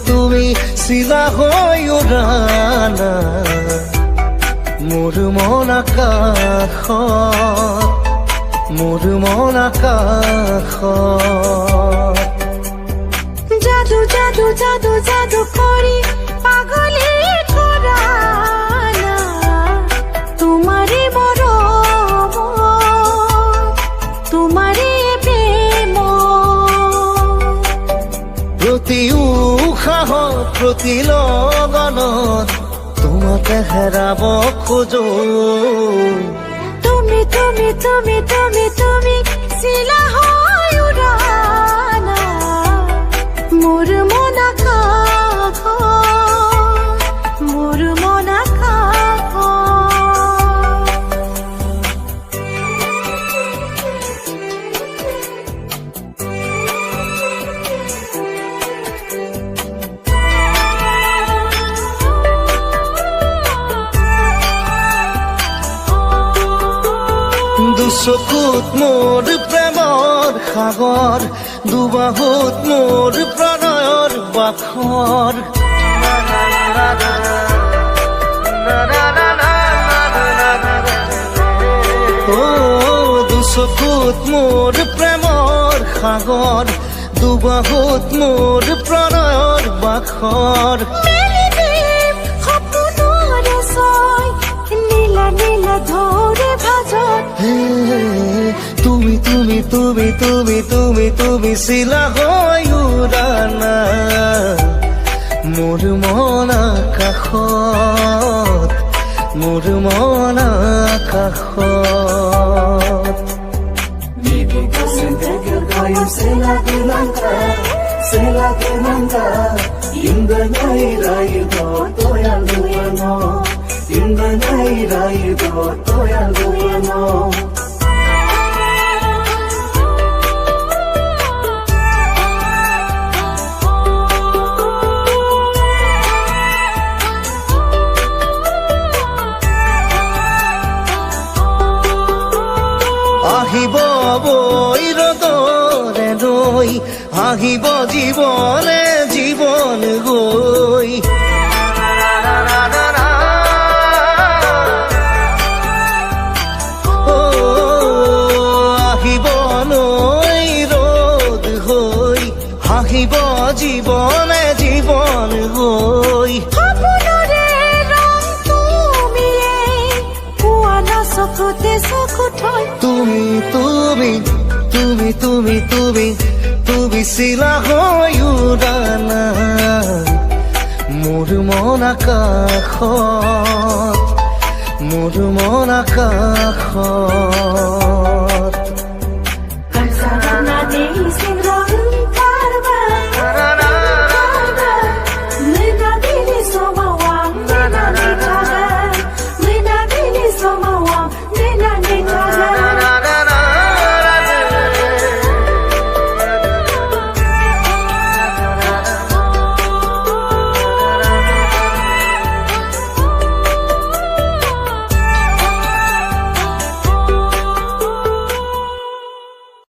তুমি চিলা হৈ উৰানা মোৰ মন আকাশত জাদু জাদু জাদু জাদু কৰি পাগলী কৰা না তোমাৰে মৰম তোমাৰে প্ৰেম প্ৰতি উশাহত প্ৰতি লগনত তোমাকে হেৰাব খোজো তুমি তুমি তুমি তুমি তুমি চিলা হৈ উৰানা মোৰ মন আকাশত মোৰ মন আকাশত দুচকুত মোৰ প্ৰেমৰ সাগৰ দুবাহুত মোৰ প্ৰণয়ৰ বাখৰ দুচকুত মোৰ প্ৰেমৰ সাগৰ দুবাহুত মোৰ প্ৰণয়ৰ বাখৰ তুমি তুমি তুমি তুমি তুমি তুমি চিলা হৈ উৰানা মোৰ মন আকাশত মোৰ মন আকাশত আহিব বৈ ৰ'দৰে ৰৈ আহিব জীৱনে জীৱন গৈ আহিব নৈ ৰ'দ হৈ আহিব জীৱনে জীৱন গৈ তুমি তুমি তুমি তুমি তুমি তুমি চিলা হৈ উৰানা মোৰ মন আকাশত মোৰ মন আকাশত